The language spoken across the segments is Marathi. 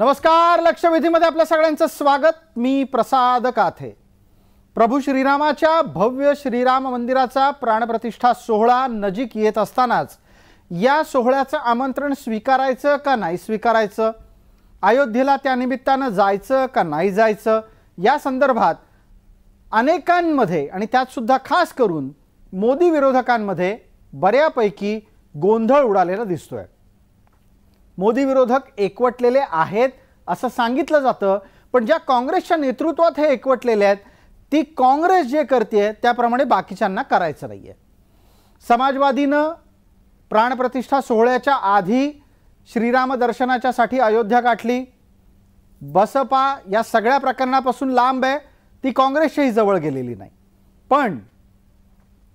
नमस्कार. लक्षवेधीमध्ये आपल्या सगळ्यांचं स्वागत. मी प्रसाद काथे. प्रभू श्रीरामाच्या भव्य श्रीराम मंदिराचा प्राणप्रतिष्ठा सोहळा नजीक येत असतानाच या सोहळ्याचं आमंत्रण स्वीकारायचं का नाही स्वीकारायचं, अयोध्येला त्या निमित्तानं जायचं का नाही जायचं, या संदर्भात अनेकांमध्ये आणि त्यात सुद्धा खास करून मोदी विरोधकांमध्ये बऱ्यापैकी गोंधळ उडालेला दिसतोय. मोदी विरोधक एकवटलेले आहेत असं सांगितलं जातं, पण ज्या काँग्रेसच्या नेतृत्वात हे एकवटलेले आहेत ती काँग्रेस जे करते त्याप्रमाणे बाकीच्यांना करायचं नाहीये. समाजवादीनं प्राणप्रतिष्ठा सोहळ्याच्या आधी श्रीराम दर्शनाच्यासाठी अयोध्या गाठली. बसपा या सगळ्या प्रकरणापासून लांब आहे, ती काँग्रेसच्याही जवळ गेलेली नाही. पण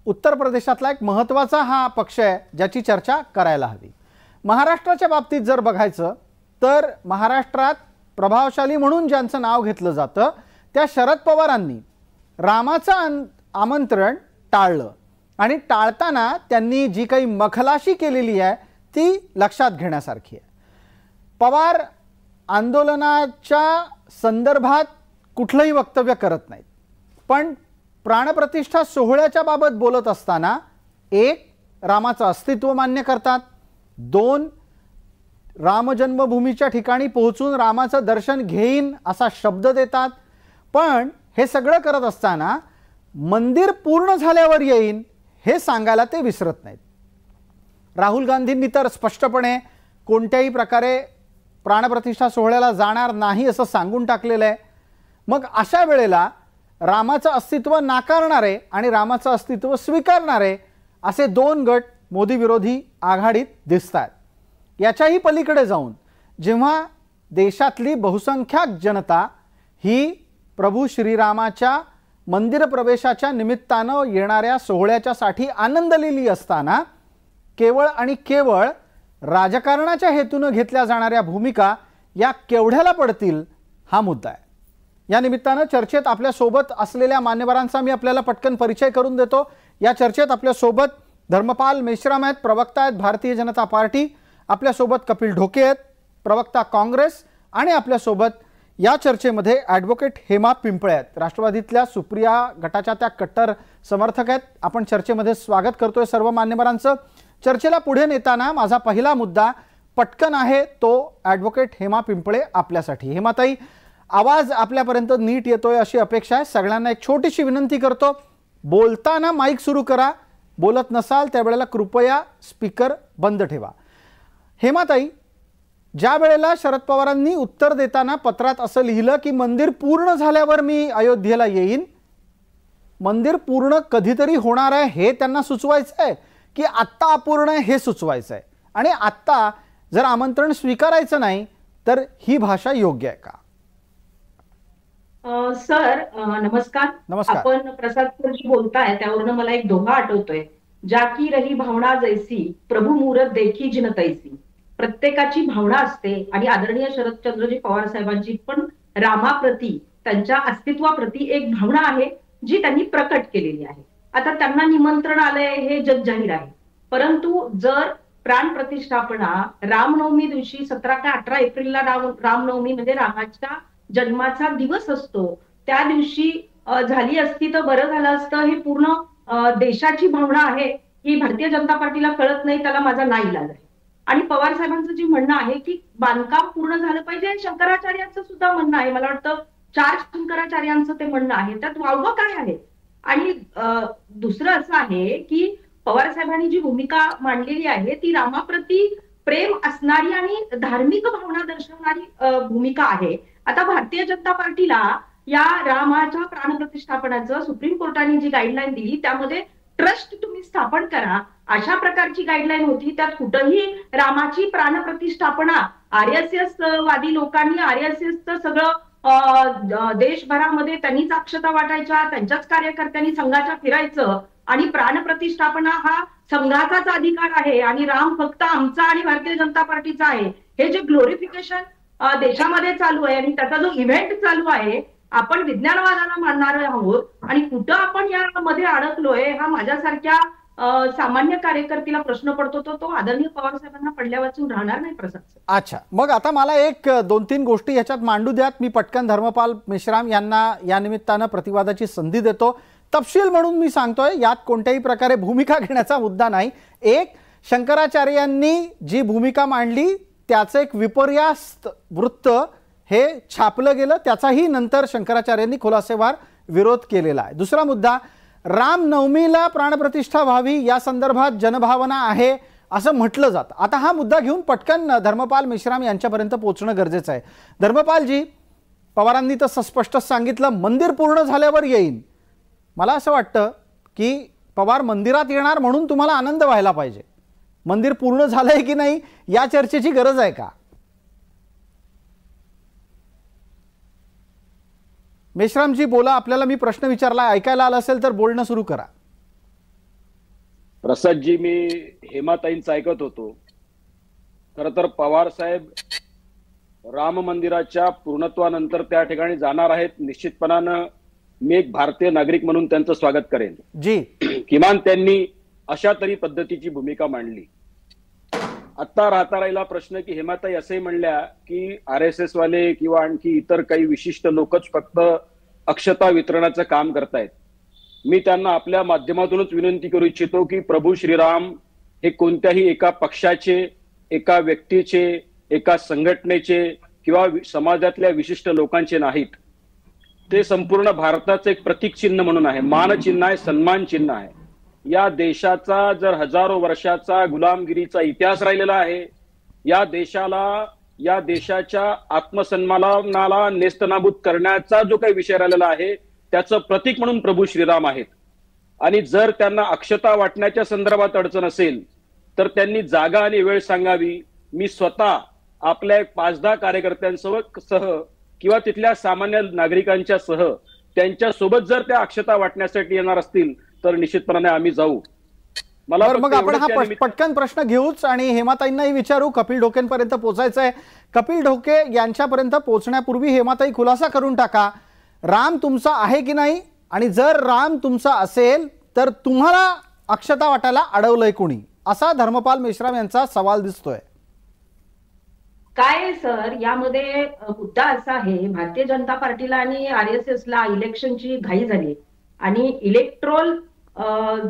उत्तर प्रदेशातला एक महत्त्वाचा हा पक्ष आहे ज्याची चर्चा करायला हवी. महाराष्ट्राच्या बाबतीत जर बघायचं तर महाराष्ट्रात प्रभावशाली म्हणून ज्यांचं नाव घेतलं जातं त्या शरद पवारांनी रामाचं आमंत्रण टाळलं आणि टाळताना त्यांनी जी काही मखलाशी केलेली आहे ती लक्षात घेण्यासारखी आहे. पवार आंदोलनाच्या संदर्भात कुठलंही वक्तव्य करत नाहीत, पण प्राणप्रतिष्ठा सोहळ्याच्या बाबत बोलत असताना एक, रामाचं अस्तित्व मान्य करतात, दोन, राम जन्मभूमीच्या ठिकाणी पोहोचून रामाचं दर्शन घेईन असा शब्द देतात. पण हे सगळं करत असताना मंदिर पूर्ण झाल्यावर येईन हे सांगायला ते विसरत नाहीत. राहुल गांधींनी तर स्पष्टपणे कोणत्याही प्रकारे प्राणप्रतिष्ठा सोहळ्याला जाणार नाही असं सांगून टाकलेलं आहे. मग अशा वेळेला रामाचं अस्तित्व नाकारणारे आणि रामाचं अस्तित्व स्वीकारणारे असे दोन गट मोदी विरोधी आघाडीत दिसतात. याच्याही पलीकडे जाऊन जेव्हा देशातली बहुसंख्याक जनता ही प्रभू श्रीरामाच्या मंदिर प्रवेशाच्या निमित्तानं येणाऱ्या सोहळ्याच्यासाठी आनंदलेली असताना केवळ आणि केवळ राजकारणाच्या हेतूनं घेतल्या जाणाऱ्या भूमिका या केवढ्याला पडतील हा मुद्दा आहे. या निमित्तानं चर्चेत आपल्यासोबत असलेल्या मान्यवरांचा मी आपल्याला पटकन परिचय करून देतो. या चर्चेत आपल्यासोबत धर्मपाल मेश्राम आहेत, प्रवक्ता आहेत भारतीय जनता पार्टी. आपल्यासोबत कपिल ढोके आहेत, प्रवक्ता काँग्रेस. आणि आपल्यासोबत या चर्चेमध्ये ॲडव्होकेट हेमा पिंपळे आहेत, राष्ट्रवादीतल्या सुप्रिया गटाच्या त्या कट्टर समर्थक आहेत. आपण चर्चेमध्ये स्वागत करतोय सर्व मान्यवरांचं. चर्चेला पुढे नेताना माझा पहिला मुद्दा पटकन आहे तो ॲडव्होकेट हेमा पिंपळे आपल्यासाठी. हेमाताई, आवाज आपल्यापर्यंत नीट येतोय अशी अपेक्षा आहे. सगळ्यांना एक छोटीशी विनंती करतो, बोलताना माईक सुरू करा, बोलत नसाल त्यावेळेला कृपया स्पीकर बंद ठेवा. हेमाताई, ज्या वेळेला शरद पवारांनी उत्तर देताना पत्रात असं लिहिलं की मंदिर पूर्ण झाल्यावर मी अयोध्येला येईन, मंदिर पूर्ण कधीतरी होणार आहे हे त्यांना सुचवायचं आहे की आत्ता अपूर्ण आहे हे सुचवायचं आहे? आणि आत्ता जर आमंत्रण स्वीकारायचं नाही तर ही भाषा योग्य आहे का? सर नमस्कार. नमस्कार. आपण प्रसाद जी बोलताय त्यावरून मला एक दोहा आठवतोय, जाकी रही भावना जैसी प्रभू मूरत देखी जिन तैसी. प्रत्येकाची भावना असते आणि आदरणीय शरदचंद्रजी पवार साहेबांची पण रामाप्रती, त्यांच्या अस्तित्वाप्रती एक भावना आहे जी त्यांनी प्रकट केलेली आहे. आता त्यांना निमंत्रण आलंय हे जग जाहीर आहे, परंतु जर प्राण प्रतिष्ठापना रामनवमी दिवशी 17 का 18 एप्रिलला रामनवमी म्हणजे रामाच्या जन्माचा दिवस असतो, त्या दिवशी झाली असती तर बरं झालं असतं. हे पूर्ण देशाची भावना आहे ही भारतीय जनता पार्टीला कळत नाही, त्याला माझा नाईलाज आहे. आणि पवार साहेबांचं जे म्हणणं आहे की बांधकाम पूर्ण झालं पाहिजे, शंकराचार्यांचं सुद्धा म्हणणं आहे, मला वाटतं 4 शंकराचार्यांचं ते म्हणणं आहे, त्यात वावगं काय आहे? आणि दुसरं असं आहे की पवार साहेबांनी जी भूमिका मांडलेली आहे ती रामाप्रती प्रेम असणारी आणि धार्मिक भावना दर्शवणारी भूमिका आहे. आता भारतीय जनता पार्टीला या रामाच्या प्राणप्रतिष्ठापनाचं सुप्रीम कोर्टाने जी गाईडलाईन दिली त्यामध्ये ट्रस्ट तुम्ही स्थापन करा अशा प्रकारची गाईडलाईन होती. त्यात कुठंही रामाची प्राणप्रतिष्ठापना RSS वादी लोकांनी RSSचं सगळं देशभरामध्ये त्यांनीच अक्षता वाटायच्या, त्यांच्याच कार्यकर्त्यांनी संघाच्या फिरायचं आणि प्राणप्रतिष्ठापना हा संघाचाच अधिकार आहे आणि राम फक्त आमचा आणि भारतीय जनता पार्टीचा आहे, हे जे ग्लोरिफिकेशन देशामध्ये चालू आहे आणि त्याचा जो इव्हेंट चालू आहे, आपण विज्ञानवादाला मानणार आहोत आणि कुठं आपण यामध्ये अडकलोय हा माझ्यासारख्या सामान्य कार्यकर्त्याला प्रश्न पडतो तो आदरणीय पवार साहेबांना पडल्या वाचून राहणार नाही प्रसाद. अच्छा, मग आता मला एक 2-3 गोष्टी ह्याच्यात मांडू द्यात. मी पटकन धर्मपाल मेश्राम यांना या निमित्तानं प्रतिवादाची संधी देतो. तपशील म्हणून मी सांगतोय, यात कोणत्याही प्रकारे भूमिका घेण्याचा मुद्दा नाही. एक, शंकराचार्यांनी जी भूमिका मांडली त्याचं एक विपर्यास्त वृत्त हे छापलं गेलं, त्याचाही नंतर शंकराचार्यांनी खुलासेवार विरोध केलेला आहे. दुसरा मुद्दा, रामनवमीला प्राणप्रतिष्ठा व्हावी या संदर्भात जनभावना आहे असं म्हटलं जातं. आता हा मुद्दा घेऊन पटकन धर्मपाल मेश्राम यांच्यापर्यंत पोहोचणं गरजेचं आहे. धर्मपालजी, पवारांनी तसं स्पष्ट सांगितलं मंदिर पूर्ण झाल्यावर येईन. मला असं वाटतं की पवार मंदिरात येणार म्हणून तुम्हाला आनंद व्हायला पाहिजे. मंदिर पूर्ण झालंय की नाही या चर्चेची गरज आहे का? मेश्रामजी बोला, आपल्याला मी प्रश्न विचारला, ऐकायला आला असेल तर बोलणं सुरू करा. प्रसादजी, मी हेमाताईंचं ऐकत होतो. खर तर पवार साहेब राम मंदिराच्या पूर्णत्वानंतर त्या ठिकाणी जाणार आहेत. निश्चितपणानं मी एक भारतीय नागरिक म्हणून त्यांचं स्वागत करेन जी. किमान त्यांनी अशा तरी पद्धतीची भूमिका मांडली. आता राहता राहिला प्रश्न की हेमाताई असे म्हणल्या की RSS वाले किंवा आणखी इतर काही विशिष्ट लोकच फक्त अक्षता वितरणाचं काम करतायत. मी त्यांना आपल्या माध्यमातूनच विनंती करू इच्छितो की प्रभू श्रीराम हे कोणत्याही एका पक्षाचे, एका व्यक्तीचे, एका संघटनेचे किंवा समाजातल्या विशिष्ट लोकांचे नाहीत. ते संपूर्ण भारताचं एक प्रतीक चिन्ह म्हणून आहे, मानचिन्ह आहे, सन्मान चिन्ह आहे. या देशाचा जर हजारो वर्षाचा गुलामगिरीचा इतिहास राहिलेला आहे, या देशाला, या देशाच्या आत्मसन्मानाला नेस्तनाबूत करण्याचा जो काही विषय राहिलेला आहे त्याचं प्रतीक म्हणून प्रभू श्रीराम आहेत. आणि जर त्यांना अक्षता वाटण्याच्या संदर्भात अडचण असेल तर त्यांनी जागा आणि वेळ सांगावी. मी स्वतः आपल्या 5-10 कार्यकर्त्यांसह किंवा तिथल्या सामान्य नागरिकांच्या सह त्यांच्या सोबत जर त्या अक्षता वाटण्यासाठी येणार असतील तर निश्चितपणाने आम्ही जाऊ. मला मग आपण हा पटकन प्रश्न घेऊच आणि हेमाताईंनाही विचारू. कपिल ढोकेंपर्यंत पोहोचायचं आहे. कपिल ढोके यांच्यापर्यंत पोहोचण्यापूर्वी हेमाताई खुलासा करून टाका, राम तुमचा आहे की नाही, आणि जर राम तुमचा असेल तर तुम्हाला अक्षता वाटायला अडवलंय कोणी, असा धर्मपाल मेश्राम यांचा सवाल दिसतोय. काय सर, यामध्ये मुद्दा असा आहे, भारतीय जनता पार्टीला आणि RSSला इलेक्शनची घाई झाली आणि इलेक्ट्रोल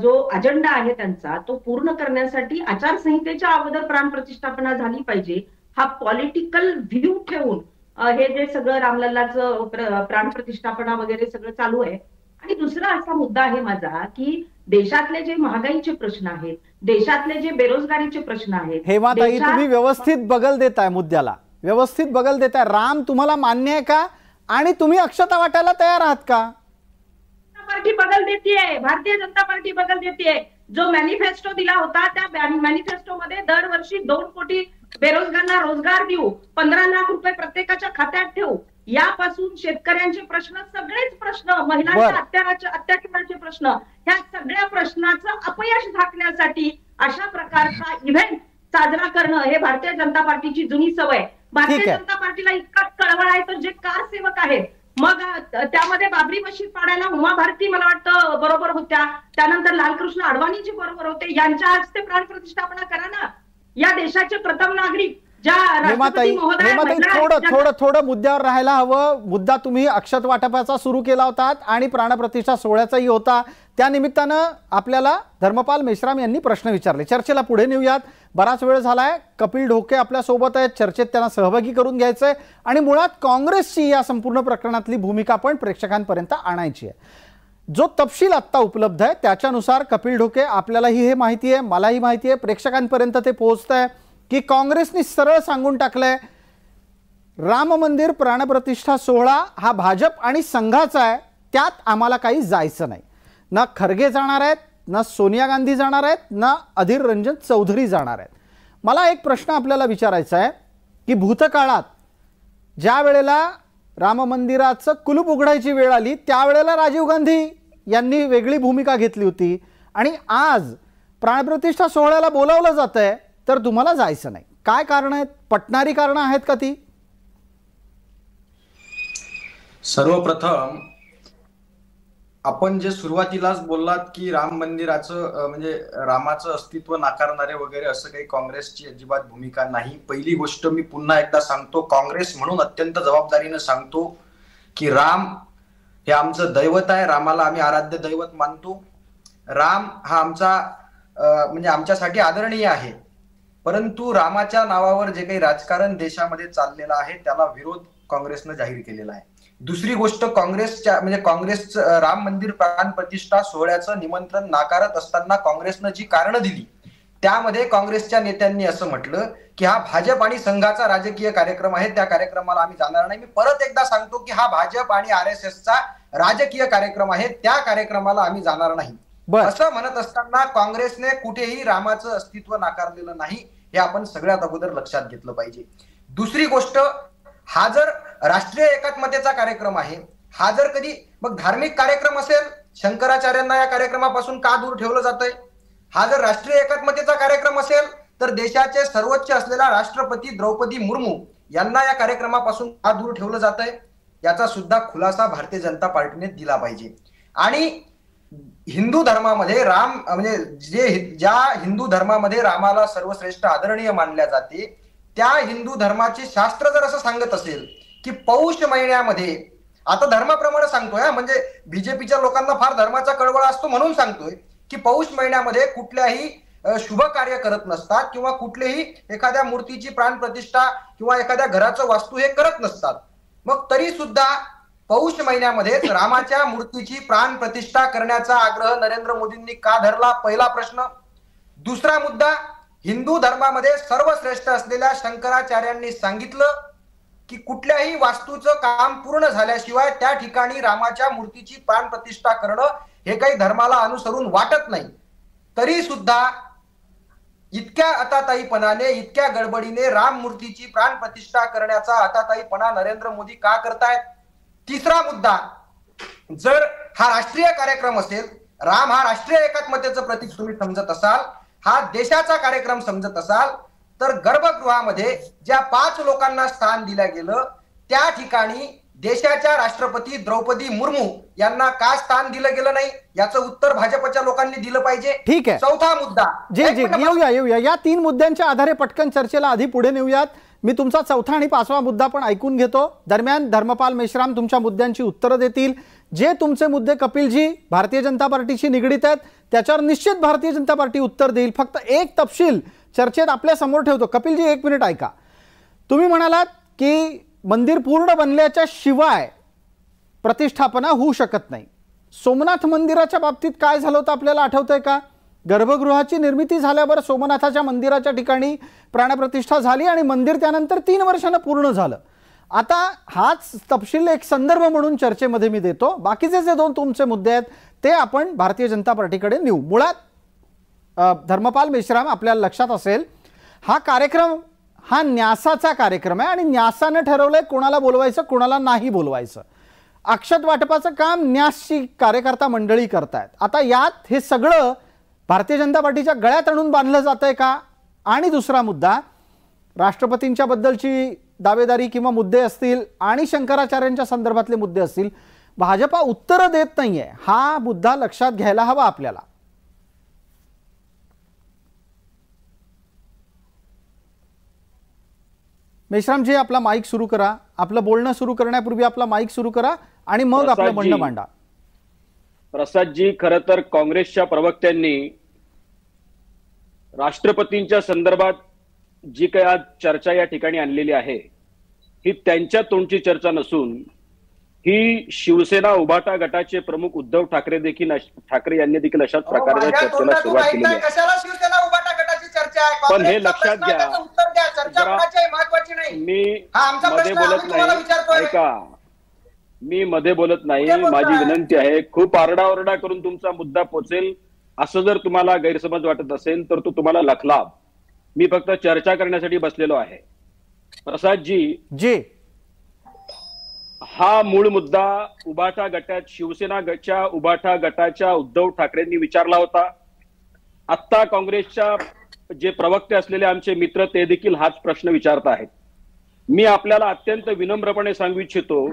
जो अजेंडा आहे त्यांचा तो पूर्ण करण्यासाठी आचारसंहितेच्या अगोदर प्राणप्रतिष्ठापना झाली पाहिजे हा पॉलिटिकल व्ह्यू ठेवून हे जे सगळं रामलल्लाचं प्राणप्रतिष्ठापना वगैरे सगळं चालू आहे. आणि दुसरा असा मुद्दा आहे माझा की देशातले जे महागाईचे प्रश्न आहेत, देशातले जे बेरोजगारीचे प्रश्न आहेत, हेमाताई तुम्ही व्यवस्थित बगल देताय मुद्द्याला, व्यवस्थित बगल देताय. राम तुम्हाला मान्य आहे का आणि तुम्ही अक्षता वाटायला तयार आहात का? पार्टी बगल देतीये, भारतीय जनता पार्टी बगल देतीये. जो मॅनिफेस्टो दिला होता त्या मॅनिफेस्टो मध्ये दरवर्षी 2 कोटी बेरोजगारांना रोजगार देऊ, 15 लाख रुपये प्रत्येकाच्या खात्यात ठेवू, यापासून शेतकऱ्यांचे प्रश्न, सगळेच प्रश्न, महिलांच्या अत्याचाराचे प्रश्न, ह्या सगळ्या प्रश्नाचं अपयश झाकण्यासाठी अशा प्रकारचा इव्हेंट साजरा करणं हे भारतीय जनता पार्टीची जुनी सवय. भारतीय जनता पार्टीला इतका कळवळ आहे तर जे कारसेवक आहेत, मग त्यामध्ये बाबरी मशीद पाडायला उमा भारती मला वाटतं बरोबर होत्या, त्यानंतर लालकृष्ण अडवाणीजी बरोबर होते, यांच्या हस्ते प्राणप्रतिष्ठापना करा ना. या देशाचे प्रथम नागरिक हेमाताई थोडं मुद्द्यावर राहायला हवं. मुद्दा तुम्ही अक्षत वाटपाचा सुरू केला होता आणि प्राणप्रतिष्ठा सोहळ्याचाही होता. त्या निमित्तानं आपल्याला धर्मपाल मेश्राम यांनी प्रश्न विचारले. चर्चेला पुढे नेऊयात, बराच वेळ झालाय. कपिल ढोके आपल्या सोबत आहेत, चर्चेत त्यांना सहभागी करून घ्यायचंय आणि मुळात काँग्रेसची या संपूर्ण प्रकरणातली भूमिका पण प्रेक्षकांपर्यंत आणायची आहे. जो तपशील आत्ता उपलब्ध आहे त्याच्यानुसार कपिल ढोके, आपल्यालाही हे माहिती आहे, मलाही माहिती आहे, प्रेक्षकांपर्यंत ते पोहोचतंय की काँग्रेसने सरळ सांगून टाकलंय राम मंदिर प्राणप्रतिष्ठा सोहळा हा भाजप आणि संघाचा आहे, त्यात आम्हाला काही जायचं नाही. ना खरगे जाणार आहेत, ना सोनिया गांधी जाणार आहेत, ना अधीर रंजन चौधरी जाणार आहेत. मला एक प्रश्न आपल्याला विचारायचा आहे की भूतकाळात ज्या वेळेला राम मंदिराचं कुलूप उघडायची वेळ आली त्यावेळेला राजीव गांधी यांनी वेगळी भूमिका घेतली होती आणि आज प्राणप्रतिष्ठा सोहळ्याला बोलावलं जातंय तर तुम्हाला जायचं नाही. काय कारण आहेत? पटणारी कारणं आहेत का ती? सर्वप्रथम आपण जे सुरुवातीलाच बोललात की राम मंदिराचं म्हणजे रामाचं अस्तित्व नाकारणारे वगैरे असं काही काँग्रेसची अजिबात भूमिका नाही. पहिली गोष्ट मी पुन्हा एकदा सांगतो, काँग्रेस म्हणून अत्यंत जबाबदारीनं सांगतो की राम हे आमचं दैवत आहे. रामाला आम्ही आराध्य दैवत मानतो. राम हा आमचा म्हणजे आमच्यासाठी आदरणीय आहे. परंतु रामाच्या नावावर जे काही राजकारण देशामध्ये चाललेलं आहे त्याला विरोध काँग्रेसनं जाहीर केलेला आहे. दुसरी गोष्ट, काँग्रेस राम मंदिर प्राण प्रतिष्ठा सोहळ्याचं निमंत्रण नाकारत असताना काँग्रेसनं जी कारणं दिली त्यामध्ये काँग्रेसच्या नेत्यांनी असं म्हटलं की हा भाजप आणि संघाचा राजकीय कार्यक्रम आहे, त्या कार्यक्रमाला आम्ही जाणार नाही. मी परत एकदा सांगतो की हा भाजप आणि RSSचा राजकीय कार्यक्रम आहे, त्या कार्यक्रमाला आम्ही जाणार नाही. असं म्हणत असताना काँग्रेसने कुठेही रामाचं अस्तित्व नाकारलेलं नाही, हे आपण सगळ्यात अगोदर लक्षात घेतलं पाहिजे. दुसरी गोष्ट, हा जर राष्ट्रीय एकात्मतेचा कार्यक्रम आहे, हा जर कधी मग धार्मिक कार्यक्रम असेल, शंकराचार्यांना या कार्यक्रमापासून का दूर ठेवलं जातंय? हा जर राष्ट्रीय एकात्मतेचा कार्यक्रम असेल तर देशाचे सर्वोच्च असलेला राष्ट्रपती द्रौपदी मुर्मू यांना या कार्यक्रमापासून का दूर ठेवलं जातंय? याचा सुद्धा खुलासा भारतीय जनता पार्टीने दिला पाहिजे. आणि हिंदू धर्मामध्ये राम म्हणजे ज्या हिंदू धर्मामध्ये रामाला सर्वश्रेष्ठ आदरणीय मानल्या जाते, त्या हिंदू धर्माचे शास्त्र जर असं सांगत असेल की पौष महिन्यामध्ये, आता धर्माप्रमाणे सांगतोय, म्हणजे बीजेपीच्या लोकांना फार धर्माचा कळवळा असतो म्हणून सांगतोय की पौष महिन्यामध्ये कुठल्याही शुभ कार्य करत नसतात किंवा कुठलेही एखाद्या मूर्तीची प्राण प्रतिष्ठा किंवा एखाद्या घराचं वास्तू हे करत नसतात. मग तरी सुद्धा पौष महिन्यामध्येच रामाच्या मूर्तीची प्राण प्रतिष्ठा करण्याचा आग्रह नरेंद्र मोदींनी का धरला? पहिला प्रश्न. दुसरा मुद्दा, हिंदू धर्मामध्ये सर्वश्रेष्ठ असलेल्या शंकराचार्यांनी सांगितलं की कुठल्याही वास्तूचं काम पूर्ण झाल्याशिवाय त्या ठिकाणी रामाच्या मूर्तीची प्राण प्रतिष्ठा करणं हे काही धर्माला अनुसरून वाटत नाही. तरी सुद्धा इतक्या अताताईपणाने, इतक्या गडबडीने राम मूर्तीची प्राण प्रतिष्ठा करण्याचा अताताईपणा नरेंद्र मोदी का करतायत? तिसरा मुद्दा, जर हा राष्ट्रीय कार्यक्रम असेल, राम हा राष्ट्रीय एकात्मतेचं प्रतीक तुम्ही समजत असाल, हा देशाचा कार्यक्रम समजत असाल, तर गर्भगृहामध्ये ज्या 5 लोकांना स्थान दिलं गेलं त्या ठिकाणी देशाच्या राष्ट्रपती द्रौपदी मुर्मू यांना का स्थान दिलं गेलं नाही, याचं उत्तर भाजपच्या लोकांनी दिलं पाहिजे. ठीक आहे. चौथा मुद्दा, येऊया या 3 मुद्द्यांच्या आधारे पटकन चर्चेला आधी पुढे नेऊयात. मी तुमचा चौथा आणि 5वा मुद्दा पण ऐकून घेतो. दरम्यान धर्मपाल मेश्राम तुमच्या मुद्द्यांची उत्तरं देतील. जे तुमचे मुद्दे कपिलजी भारतीय जनता पार्टीशी निगडीत आहेत त्याच्यावर निश्चित भारतीय जनता पार्टी उत्तर देईल. फक्त एक तपशील चर्चेत आपल्या समोर ठेवतो. कपिलजी 1 मिनिट ऐका. तुम्ही म्हणालात की मंदिर पूर्ण बनल्याच्या शिवाय प्रतिष्ठापना होऊ शकत नाही. सोमनाथ मंदिराच्या बाबतीत काय झालं होतं आपल्याला आठवतंय का? गर्भगृहाची निर्मिती झाल्यावर सोमनाथाच्या मंदिराच्या ठिकाणी प्राणप्रतिष्ठा झाली आणि मंदिर त्यानंतर 3 वर्षांना पूर्ण झालं. आता हाच तपशील एक संदर्भ म्हणून चर्चेमध्ये मी देतो. बाकीचे जे 2 तुमचे मुद्दे आहेत ते आपण भारतीय जनता पार्टीकडे नेऊ. मुळात धर्मपाल मेश्राम, आपल्याला लक्षात असेल हा कार्यक्रम हा न्यासाचा कार्यक्रम आहे आणि न्यासानं ठरवलंय कोणाला बोलवायचं कोणाला नाही बोलवायचं. अक्षत वाटपाचं काम न्यासची कार्यकर्ता मंडळी करतायत. आता यात हे सगळं भारतीय जनता पार्टीच्या गळ्यात आणून बांधलं जातंय का? आणि दुसरा मुद्दा, राष्ट्रपतींच्या बद्दलची दावेदारी किंवा मुद्दे असतील आणि शंकराचार्यांच्या संदर्भातले मुद्दे असतील, भाजपा उत्तरं देत नाहीये. हा मुद्दा लक्षात घ्यायला हवा आपल्याला. मेश्रामजी आपला माईक सुरू करा. आपलं बोलणं सुरू करण्यापूर्वी आपला माईक सुरू करा आणि मग आपलं म्हणणं मांडा. प्रसादजी, खरं तर काँग्रेसच्या प्रवक्त्यांनी राष्ट्रपतींच्या संदर्भात जी काही आज चर्चा या ठिकाणी आणलेली आहे ही त्यांच्या तोंडची चर्चा नसून ही शिवसेना उभाटा गटाचे प्रमुख उद्धव ठाकरे यांनी देखील अशाच प्रकारे चर्चेला सुरुवात केली आहे. पण हे लक्षात घ्या, मी मध्ये बोलत नाही. ऐका, मी मध्ये बोलत नाही. माझी विनंती आहे, खूप आरडाओरडा करून तुमचा मुद्दा पोचेल असं जर तुम्हाला गैरसमज वाटत असेल तर तो तुम्हाला लखलाभ. मी फक्त चर्चा करण्यासाठी बसलेलो आहे. प्रसादजी, हा मूळ मुद्दा उभाटा गटात शिवसेना गटच्या उभाटा गटाच्या उद्धव ठाकरेंनी विचारला होता. आत्ता काँग्रेसच्या जे प्रवक्ते असलेले आमचे मित्र ते देखील हाच प्रश्न विचारत आहेत. मी आपल्याला अत्यंत विनम्रपणे सांगू इच्छितो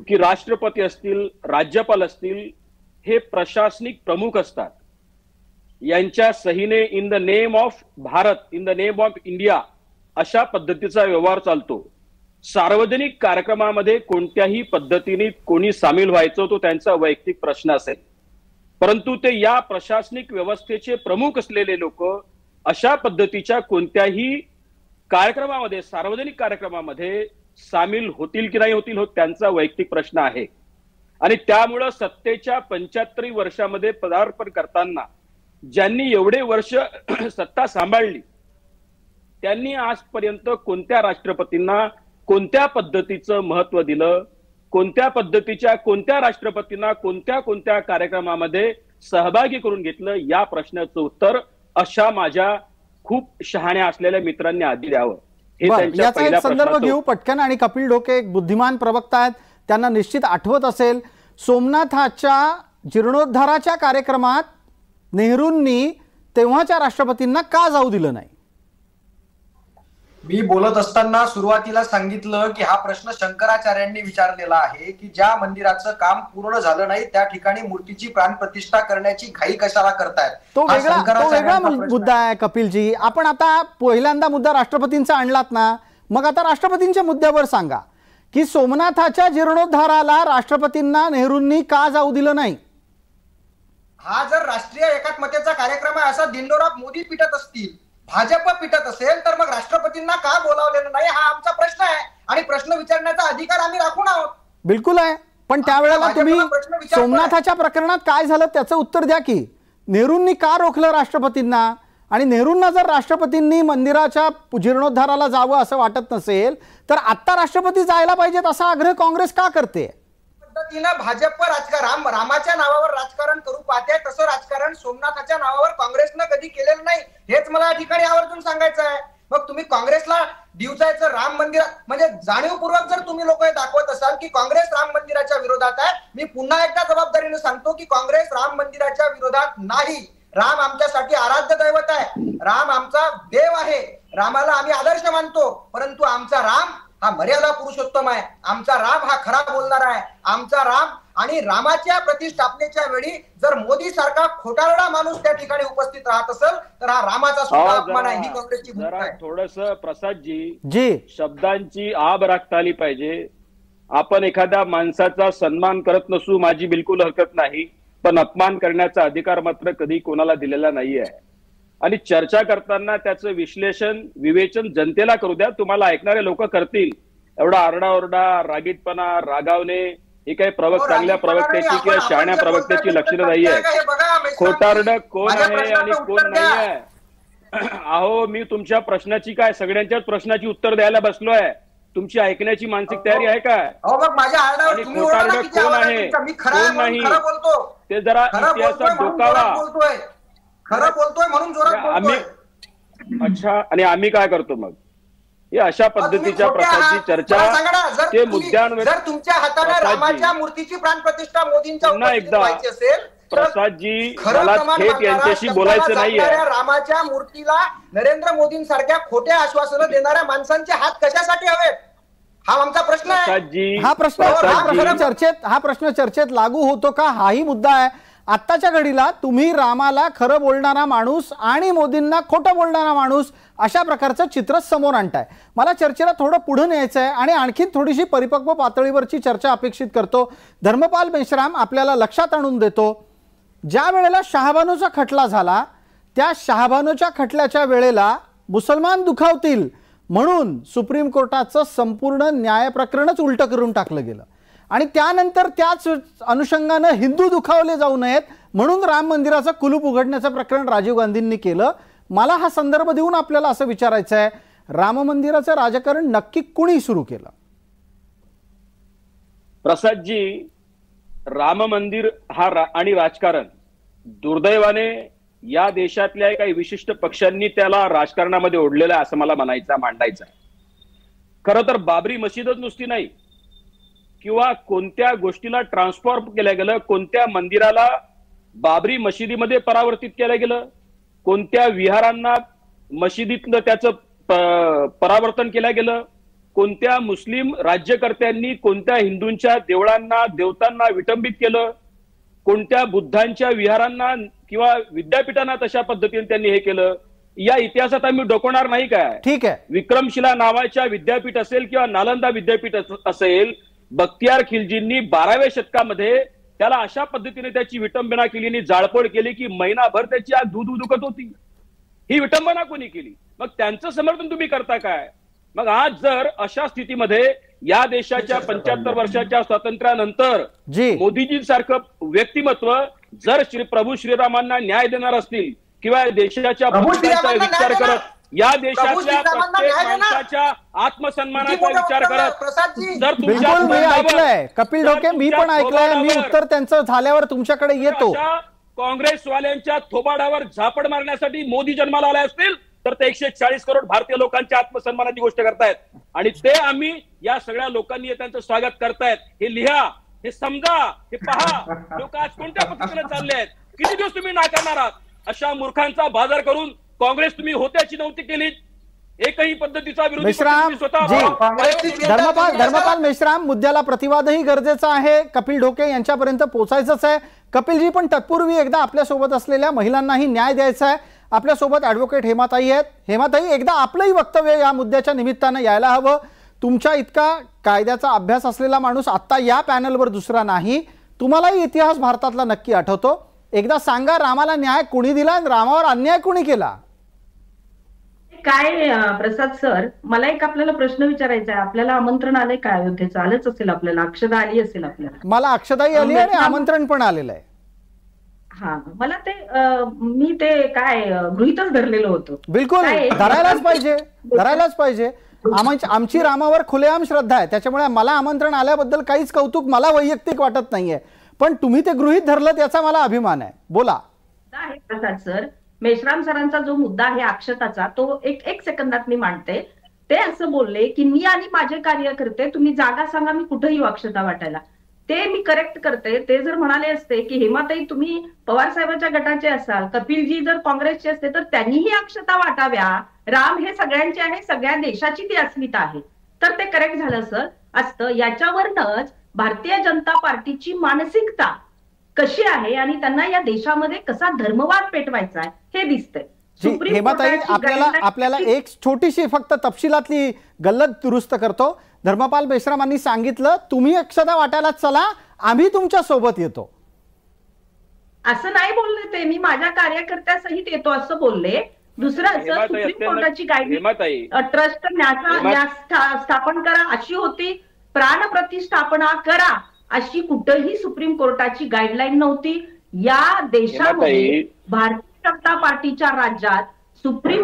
की राष्ट्रपती असतील, राज्यपाल असतील, हे प्रशासनिक प्रमुख असतात. यांच्या सहीने in the name of Bharat, in the name of India अशा पद्धतीचा व्यवहार चालतो. सार्वजनिक कार्यक्रमामध्ये कोणत्याही पद्धतीने कोणी सामील व्हायचं तो त्यांचा वैयक्तिक प्रश्न असेल, परंतु ते या प्रशासनिक व्यवस्थेचे प्रमुख असलेले लोक अशा पद्धतीच्या कोणत्याही कार्यक्रमामध्ये, सार्वजनिक कार्यक्रमामध्ये सामील होतील की नाही होतील हो त्यांचा वैयक्तिक प्रश्न आहे. आणि त्यामुळं सत्तेच्या 75 वर्षामध्ये पदार्पण करताना ज्यांनी एवढे वर्ष सत्ता सांभाळली त्यांनी आजपर्यंत कोणत्या राष्ट्रपतींना कोणत्या पद्धतीचं महत्व दिलं, कोणत्या पद्धतीच्या कोणत्या राष्ट्रपतींना कोणत्या कोणत्या कार्यक्रमामध्ये सहभागी करून घेतलं, या प्रश्नाचं उत्तर अशा माझ्या खूप शहाण्या असलेल्या मित्रांनी आधी द्यावं. हे त्यांच्या याचा एक पहिल्या संदर्भ प्रश्नाचं घेऊ पटकन. आणि कपिल ढोके एक बुद्धिमान प्रवक्ता आहेत, त्यांना निश्चित आठवत असेल सोमनाथाच्या जीर्णोद्धाराच्या कार्यक्रमात नेहरूंनी तेव्हाच्या राष्ट्रपतींना का जाऊ दिलं नाही. मी बोलत असताना सुरुवातीला सांगितलं की हा प्रश्न शंकराचार्यांनी विचारलेला आहे की ज्या मंदिराचं काम पूर्ण झालं नाही त्या ठिकाणी मूर्तीची प्राणप्रतिष्ठा करण्याची घाई कशाला करतायत. तो वेगळा मुद्दा आहे कपिलजी. आपण आता पहिल्यांदा मुद्दा राष्ट्रपतींचा आणलात ना, मग आता राष्ट्रपतींच्या मुद्द्यावर सांगा की सोमनाथाच्या जीर्णोद्धाराला राष्ट्रपतींना नेहरूंनी का जाऊ दिलं नाही. हा जर राष्ट्रीय एकात्मतेचा कार्यक्रम आहे असा दिंडोरा मोदी पिटत असतील, भाजप पिटत असेल, तर मग राष्ट्रपतींना का बोलावलेलं नाही हा आमचा प्रश्न आहे. आणि प्रश्न विचारण्याचा अधिकार आम्ही राखून आहोत. बिलकुल आहे, पण त्यावेळेला तुम्ही सोमनाथाच्या प्रकरणात काय झालं त्याचं उत्तर द्या की नेहरूंनी का रोखलं राष्ट्रपतींना. आणि नेहरूंना जर राष्ट्रपतींनी मंदिराच्या जीर्णोद्धाराला जावं असं वाटत नसेल तर आता राष्ट्रपती जायला पाहिजेत असा आग्रह काँग्रेस का करते. पद्धतीनं भाजप राजकारण, रामाच्या नावावर राजकारण करू पाहते, तसं राजकारण सोमनाथाच्या नावावर काँग्रेसनं कधी केलेलं नाही. हेच मला या ठिकाणी आवर्जून सांगायचं आहे. मग तुम्ही काँग्रेसला दिवसायचं राम मंदिर म्हणजे जाणीवपूर्वक जर तुम्ही लोक हे दाखवत असाल की काँग्रेस राम मंदिराच्या विरोधात आहे, मी पुन्हा एकदा जबाबदारीने सांगतो की काँग्रेस राम मंदिराच्या विरोधात नाही. राम आमच्यासाठी आराध्य दैवत आहे, राम आमचा देव आहे, रामाला आम्ही आदर्श मानतो. परंतु आमचा राम हा मर्यादा पुरुषोत्तम आहे, आमचा राम हा खरा बोलणारा आहे, आमचा राम. आणि रामाच्या प्रतिष्ठापनेच्या वेळी जर मोदी सारखा खोटारडा माणूस त्या ठिकाणी उपस्थित राहत असेल तर हा रामाचा सुद्धा अपमान आहे. ही काँग्रेसची भूमिका आहे. थोडस प्रसादजी शब्दांची आब राखता आली पाहिजे. आपण एखाद्या माणसाचा सन्मान करत नसू, माझी बिलकुल हरकत नाही, पण अपमान करण्याचा अधिकार मात्र कधी कोणाला दिलेला नाहीये. आणि चर्चा करताना त्याचं विश्लेषण विवेचन जनतेला करू द्या, तुम्हाला ऐकणारे लोक करतील. एवढा आरडाओरडा, रागीटपणा, रागावणे ही काही चांगल्या प्रवक्त्याची किंवा शहाण्या प्रवक्त्याची लक्षणं नाहीये. खोटारड कोण आहे आणि कोण नाही आहे. अहो, मी तुमच्या प्रश्नाची काय सगळ्यांच्याच प्रश्नाची उत्तर द्यायला बसलोय. तुमची ऐकण्याची मानसिक तयारी आहे काय. आणि खोटारड कोण आहे कोण नाही ते जरा इतिहासात डोकावा. खरं बोलतोय म्हणून जोरात बोलतोय. अच्छा, आणि आम्ही काय करतो मग. हे अशा पद्धतीच्या प्रकारची चर्चा ते मुद्द्यांवर. जर तुमच्या हाताने रामाच्या मूर्तीची प्राणप्रतिष्ठा मोदींच्या पुन्हा एकदा प्रसादजी मला थेट यांच्याशी बोलायचं नाहीये. रामाच्या मूर्तीला नरेंद्र मोदींसारख्या खोट्या आश्वासनं देणाऱ्या माणसांचे हात कशासाठी हवेत हा आमचा प्रश्न आहे. हा प्रश्न चर्चेत लागू होतो का हाही मुद्दा आहे. आत्ताच्या घडीला तुम्ही रामाला खरं बोलणारा माणूस आणि मोदींना खोटं बोलणारा माणूस अशा प्रकारचं चित्र समोर आणताय. मला चर्चेला थोडं पुढे न्यायचं आहे आणि आणखीन थोडीशी परिपक्व पातळीवरची चर्चा अपेक्षित करतो. धर्मपाल मेश्राम आपल्याला लक्षात आणून देतो, ज्या वेळेला शहाबानूचा खटला झाला त्या शहाबानूच्या खटल्याच्या वेळेला मुसलमान दुखावतील म्हणून सुप्रीम कोर्टाचं संपूर्ण न्याय प्रकरणच उलटं करून टाकलं गेलं. आणि त्यानंतर त्याच अनुषंगानं हिंदू दुखावले जाऊ नयेत म्हणून राम मंदिराचं कुलूप उघडण्याचं प्रकरण राजीव गांधींनी केलं. मला हा संदर्भ देऊन आपल्याला असं विचारायचं आहे, राम मंदिराचं राजकारण नक्की कुणी सुरू केलं. प्रसादजी, राम मंदिर हा आणि राजकारण दुर्दैवाने या देशातल्या काही विशिष्ट पक्षांनी त्याला राजकारणामध्ये ओढलेलं आहे असं मला मांडायचं आहे. खरं तर बाबरी मशीदच नुसती नाही किंवा कोणत्या गोष्टीला ट्रान्सफॉर्म केलं गेलं, कोणत्या मंदिराला बाबरी मशिदीमध्ये परावर्तित केलं गेलं, कोणत्या विहारांना मशिदीतलं त्याचं परावर्तन केलं गेलं, कोणत्या मुस्लिम राज्यकर्त्यांनी कोणत्या हिंदूंच्या देवळांना देवतांना विटंबित केलं, कोणत्या बुद्धांच्या विहारांना किंवा विद्यापीठांना तशा पद्धतीने त्यांनी हे केलं, या इतिहासात आम्ही डोकवणार नाही काय? ठीक आहे. विक्रमशिला नावाच्या विद्यापीठ असेल किंवा नालंदा विद्यापीठ असेल, बख्तियार खिलजींनी 12व्या शतकामध्ये त्याला अशा पद्धतीने त्याची विटंबना केली आणि जाळपोळ केली की महिनाभर त्याची आग धू दुखत होती. ही विटंबना कोणी केली? मग त्यांचं समर्थन तुम्ही करता काय? मग आज जर अशा स्थितीमध्ये या देशाच्या 75 वर्षाच्या स्वातंत्र्यानंतर मोदीजींसारखं व्यक्तिमत्व जर प्रभू श्रीरामांना न्याय देणार असतील किंवा देशाच्या विचार करत, या देशातल्या प्रत्येक माणसाच्या आत्मसन्मानाचा विचार करत जर बिलकुल मी ऐकलंय कपिल ढोके, मी पण ऐकलंय, मी उत्तर त्यांचं झाल्यावर तुमच्याकडे येतो. काँग्रेसवाल्यांच्या थोबाडावर झापड मारण्यासाठी मोदी जन्माला आले असतील तर ते 140 करोड भारतीय लोकांच्या आत्मसन्मानाची गोष्ट करतायत आणि ते आम्ही या सगळ्या लोकांनी त्यांचं स्वागत करतायत. हे लिहा, हे समजा, हे पहा लोक आज कोणत्या पद्धतीने चालले आहेत. किती दिवस तुम्ही नाकारणार आहात? अशा मूर्खांचा बाजार करून काँग्रेस तुम्ही होत्याची नव्हती केली. एकही पद्धतीचा विरोधी मेश्राम धर्मपाल मेश्राम, मुद्द्याला प्रतिवादही गरजेचा आहे, कपिल ढोके यांच्यापर्यंत पोहोचायचंच आहे. कपिलजी, पण तत्पूर्वी एकदा आपल्यासोबत असलेल्या महिलांनाही न्याय द्यायचा आहे. आपल्यासोबत ॲडव्होकेट हेमाताई आहेत. हेमाताई, एकदा आपलंही वक्तव्य या मुद्द्याच्या निमित्तानं यायला हवं. तुमच्या इतका कायद्याचा अभ्यास असलेला माणूस आत्ता या पॅनलवर दुसरा नाही. तुम्हालाही इतिहास भारतातला नक्की आठवतो. एकदा सांगा, रामाला न्याय कोणी दिला आणि रामावर अन्याय कोणी केला? काय प्रसाद सर, मला एक आपल्याला प्रश्न विचारायचा आहे. आपल्याला आमंत्रण आलंय का अयोध्येचं? आलंच असेल आपल्याला, अक्षदा आली असेल आपल्याला. मला अक्षदाही आली आणि आमंत्रण पण आलेलं आहे. हा, मला ते मी ते काय गृहीतच धरलेलं होतं. बिलकुल धरायलाच पाहिजे, धरायलाच पाहिजे. आमची रामावर खुलेआम श्रद्धा आहे, त्याच्यामुळे मला आमंत्रण आल्याबद्दल काहीच कौतुक मला वैयक्तिक वाटत नाहीये. पण तुम्ही ते गृहीत धरलं त्याचा मला अभिमान आहे. बोला. आहे प्रसाद सर, मेश्राम सरांचा जो मुद्दा आहे अक्षताचा, तो एक सेकंदात मी मांडते. ते असं बोलले की मी आणि माझे कार्यकर्ते, तुम्ही जागा सांगा मी कुठेही अक्षता वाटायला. ते मी करेक्ट करते. ते जर म्हणाले असते की हेमाताई तुम्ही पवार साहेबांच्या गटाचे असाल, कपिलजी जर काँग्रेसचे असते तर त्यांनीही अक्षता वाटाव्या, राम हे सगळ्यांचे आहे, सगळ्या देशाची ती अस्मिता आहे, तर ते करेक्ट झालं सर असतं. याच्यावरनच भारतीय जनता पार्टीची मानसिकता कशी आहे आणि त्यांना या देशामध्ये कसा धर्मवाद पेटवायचा आहे हे दिसतंय. हेमाताई, आपल्याला एक छोटीशी फक्त तपशिलातली गल्लत दुरुस्त करतो. धर्मपाल मेश्रामांनी सांगितलं तुम्ही अक्षता वाटायला चला, आम्ही तुमच्या सोबत येतो. असं नाही बोलले ते, मी माझ्या कार्यकर्त्यासहित येतो असं बोलले. दुसरं असं, सुप्रीम कोर्टाची गाईडलाईन ट्रस्ट स्थापन करा अशी होती, प्राण प्रतिष्ठापना करा अशी कुठेही सुप्रीम कोर्टाची गाईडलाईन नव्हती. या देशामध्ये भारतीय जनता पार्टीच्या राज्यात सुप्रीम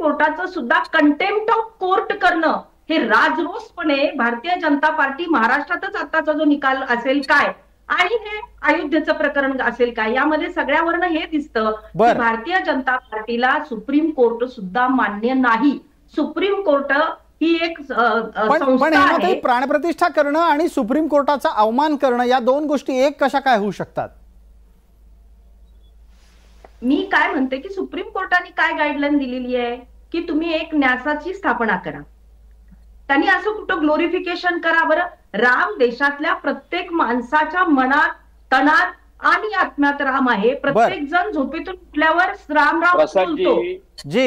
कोर्टाचं सुद्धा कंटेम्प्ट ऑफ कोर्ट करणं हे राजरोसपणे भारतीय जनता पार्टी महाराष्ट्रातच आताचा जो निकाल असेल काय आणि हे अयोध्येचं प्रकरण असेल काय, यामध्ये सगळ्यावरनं हे दिसतं की भारतीय जनता पार्टीला सुप्रीम कोर्ट सुद्धा मान्य नाही. सुप्रीम कोर्ट ही एक संस्था आहे. प्राणप्रतिष्ठा करणं आणि सुप्रीम कोर्टाचा अवमान करणं या दोन गोष्टी एक कशा काय होऊ शकतात? मी काय म्हणते की सुप्रीम कोर्टाने काय गाईडलाईन दिलेली आहे की तुम्ही एक न्यासाची स्थापना करा. त्यांनी असं कुठं ग्लोरिफिकेशन करा बरं? राम देशातल्या प्रत्येक माणसाच्या मनात, तणात आणि आत्म्यात राम आहे. प्रत्येक जण झोपेतून उठल्यावर राम बोलतो,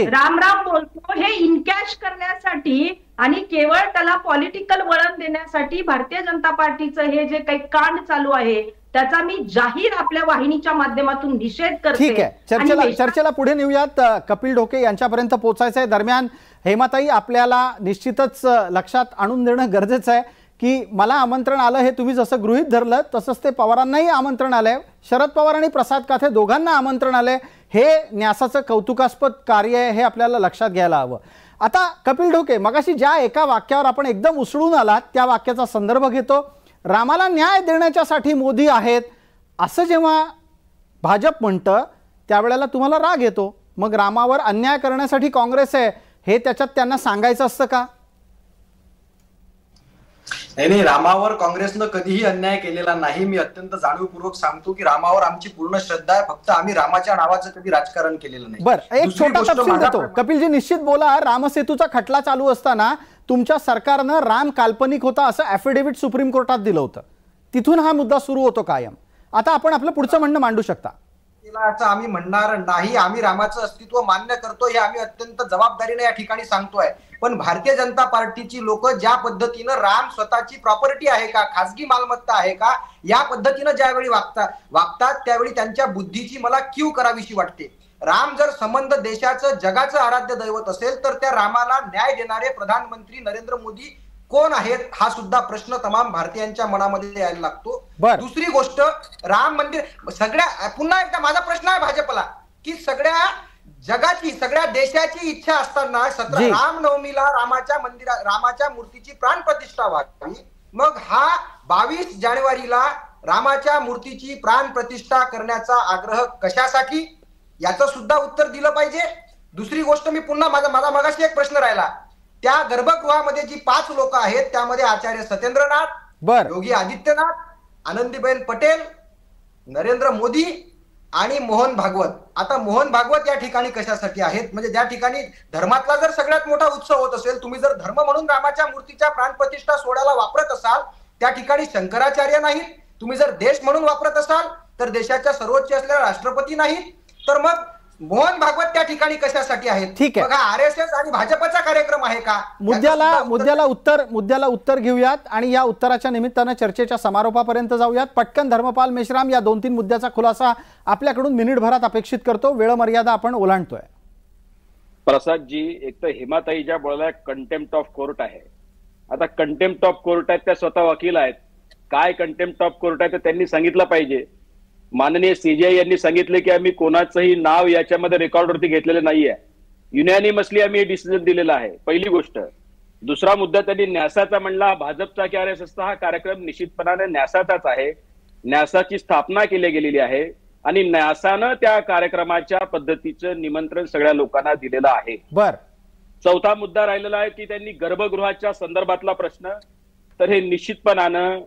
राम बोलतो. हे इनकॅश करण्यासाठी आणि केवळ त्याला पॉलिटिकल वळण देण्यासाठी भारतीय जनता पार्टीचं हे जे काही कांड चालू आहे त्याचा मी जाहीर आपल्या वाहिनीच्या माध्यमातून निषेध करते. ठीक आहे, चर्चेला पुढे नेऊयात. कपिल ढोके यांच्यापर्यंत पोहोचायचं आहे. दरम्यान हेमाताई, आपल्याला निश्चितच लक्षात आणून देणं गरजेचं आहे की मला आमंत्रण आलं हे तुम्ही जसं गृहीत धरलं तसंच ते पवारांनाही आमंत्रण आलंय, शरद पवार आणि प्रसाद काथे दोघांना आमंत्रण आलंय. हे न्यासाचं कौतुकास्पद कार्य आहे, हे आपल्याला लक्षात घ्यायला हवं. आता कपिल ढोके, मगाशी ज्या एका वाक्यावर आपण एकदम उसळून आलात त्या वाक्याचा संदर्भ घेतो. रामाला न्याय देण्याच्यासाठी मोदी आहेत असं जेव्हा भाजप म्हणतं त्यावेळेला तुम्हाला राग येतो. मग रामावर अन्याय करण्यासाठी काँग्रेस आहे हे त्याच्यात त्यांना सांगायचं असतं का? नाही, रामावर काँग्रेसनं कधीही अन्याय केलेला नाही. मी अत्यंत जाणीवपूर्वक सांगतो की रामावर आमची पूर्ण श्रद्धा आहे. फक्त आम्ही रामाच्या नावाचं कधी राजकारण केलेलं नाही. बरं, एक छोटा तपशील देतो. कपिलजी निश्चित बोला. रामसेतूचा खटला चालू असताना तुमच्या सरकारनं राम काल्पनिक होता असं ॲफिडेव्हिट सुप्रीम कोर्टात दिलं होतं. तिथून हा मुद्दा सुरू होतो कायम. आता आपण आपलं पुढचं म्हणणं मांडू शकता. असं आम्ही म्हणणार नाही. आम्ही रामाचं अस्तित्व मान्य करतो, हे आम्ही अत्यंत जबाबदारीने या ठिकाणी सांगतोय. पण भारतीय जनता पार्टीची लोक ज्या पद्धतीनं राम स्वतःची प्रॉपर्टी आहे का, खासगी मालमत्ता आहे का, या पद्धतीनं ज्यावेळी वागतात त्यावेळी त्यांच्या बुद्धीची मला कीव करावीशी वाटते. राम जर संबंध देशाचं जगाचं आराध्य दैवत असेल तर त्या रामाला न्याय देणारे प्रधानमंत्री नरेंद्र मोदी कोण आहेत हा सुद्धा प्रश्न तमाम भारतीयांच्या मनामध्ये यायला लागतो. दुसरी गोष्ट, राम मंदिर सगळ्या, पुन्हा एकदा माझा प्रश्न आहे भाजपला की सगळ्या जगाची सगळ्या देशाची इच्छा असताना रामनवमीला रामाच्या मूर्तीची प्राण प्रतिष्ठा व्हावी, मग हा 22 जानेवारीला रामाच्या मूर्तीची प्राण प्रतिष्ठा करण्याचा आग्रह कशासाठी, याचं सुद्धा उत्तर दिलं पाहिजे. दुसरी गोष्ट, मी पुन्हा माझा मगाशी एक प्रश्न राहिला, त्या गर्भगृहामध्ये जी 5 लोक आहेत त्यामध्ये आचार्य सत्येंद्रनाथ, योगी आदित्यनाथ, आनंदीबेन पटेल, नरेंद्र मोदी आणि मोहन भागवत. आता मोहन भागवत या ठिकाणी कशासाठी आहेत? म्हणजे ज्या ठिकाणी धर्मातला जर सगळ्यात मोठा उत्सव होत असेल, तुम्ही जर धर्म म्हणून रामाच्या मूर्तीच्या प्राणप्रतिष्ठा सोहळ्याला वापरत असाल, त्या ठिकाणी शंकराचार्य नाहीत. तुम्ही जर देश म्हणून वापरत असाल तर देशाच्या सर्वोच्च असलेल्या राष्ट्रपती नाहीत. तर मग मोहन भागवत त्या ठिकाणी कशासाठी आहेत? ठीक आहे, बघा, आरएसएस आणि भाजपचा कार्यक्रम आहे का? मुद्द्याला उत्तर घेऊयात आणि या उत्तराच्या निमित्तानं चर्चेच्या समारोपापर्यंत जाऊयात. पटकन धर्मपाल मेश्राम या 2-3 मुद्द्याचा खुलासा आपल्याकडून मिनिटभरात अपेक्षित करतो. वेळ मर्यादा आपण ओलांडतोय. प्रसादजी, एक तर हेमाताई ज्या बोलायला कंटेम्प्ट ऑफ कोर्ट आहे. आता कंटेम्प्ट ऑफ कोर्ट आहेत, त्या स्वतः वकील आहेत. काय कंटेम्प्ट ऑफ कोर्ट आहे ते त्यांनी सांगितलं पाहिजे. माननीय सीजीआय यांनी सांगितले की आम्ही कोणाचंही नाव याच्यामध्ये रेकॉर्डवरती घेतलेलं नाहीये, युनॅनिमसली आम्ही हे डिसिजन दिलेलं आहे, पहिली गोष्ट. दुसरा मुद्दा त्यांनी न्यासाचा म्हणला, भाजपचा की आरएसएसचा हा कार्यक्रम निश्चितपणाने न्यासाचाच आहे. न्यासाची स्थापना केली गेलेली आहे आणि न्यासानं त्या कार्यक्रमाच्या पद्धतीचं निमंत्रण सगळ्या लोकांना दिलेलं आहे. चौथा मुद्दा राहिलेला आहे की त्यांनी गर्भगृहाच्या संदर्भातला प्रश्न, तर हे निश्चितपणानं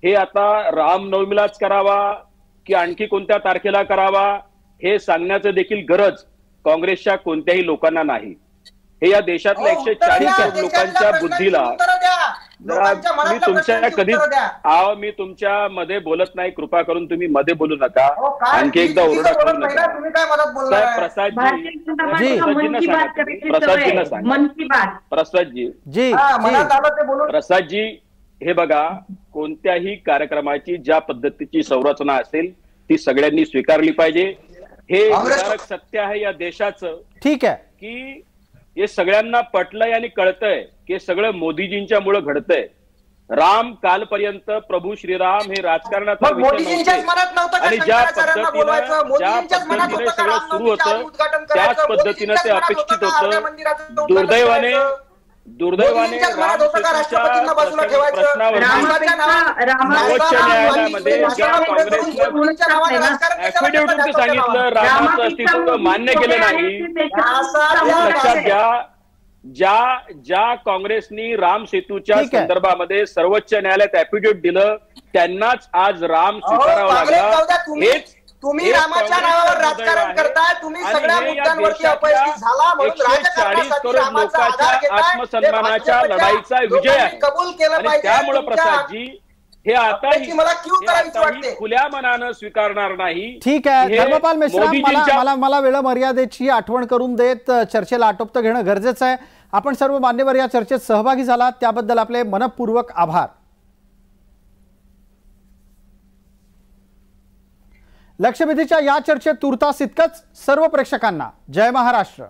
हे आता रामनवमीलाच करावा की आणखी कोणत्या तारखेला करावा हे सांगण्याचं देखील गरज काँग्रेसच्या कोणत्याही लोकांना नाही. हे या देशातल्या 140 करोड लोकांच्या बुद्धीला, मी तुमच्या मध्ये बोलत नाही, कृपा करून तुम्ही मध्ये बोलू नका, आणखी एकदा ओरडा करू नका. प्रसादजी, हे बघा, कोणत्याही कार्यक्रमाची ज्या पद्धतीची संरचना असेल ती सगळ्यांनी स्वीकारली पाहिजे. हे विचारक सत्य आहे या देशाचं. ठीक आहे की हे सगळ्यांना पटलंय आणि कळतंय की सगळं मोदीजींच्या मुळे घडतंय. राम कालपर्यंत प्रभू श्रीराम हे राजकारणाचा विषय नव्हते आणि ज्या पद्धतीने सगळं सुरू होतं त्याच पद्धतीने ते अपेक्षित होतं. दुर्दैवाने रामसेतूच्या प्रश्नावरती सर्वोच्च न्यायालयामध्ये ज्या काँग्रेसनं ऍफिडेव्हिट सांगितलं रामाचं अस्तित्व मान्य केलं नाही, लक्षात घ्या, ज्या काँग्रेसनी राम सेतूच्या संदर्भामध्ये सर्वोच्च न्यायालयात ऍफिडेव्हिट दिलं त्यांनाच आज राम स्वीकारावा लागला. हेच तुम्ही रामाच्या नावावर राजकारण करताय. तुम्ही सगळ्या मुद्द्यांवरती अपयशी झाला म्हणून 140 करोड लोकांच्या आत्मसन्मानाच्या लढाईचा विजय आहे. कबूल केलं पाहिजे. त्यामुळे प्रसादजी हे आताही खुल्या मनानं स्वीकारणार नाही. ठीक आहे धर्मपाल मेश्राम, मला वेळ मर्यादेची आठवण करून देत चर्चेला आटोपतं घेणं गरजेचं आहे. आपण सर्व मान्यवर या चर्चेत सहभागी झालात त्याबद्दल आपले मनपूर्वक आभार. लक्षवेधीच्या या चर्चेत तुर्तास इतकंच. सर्व प्रेक्षकांना जय महाराष्ट्र.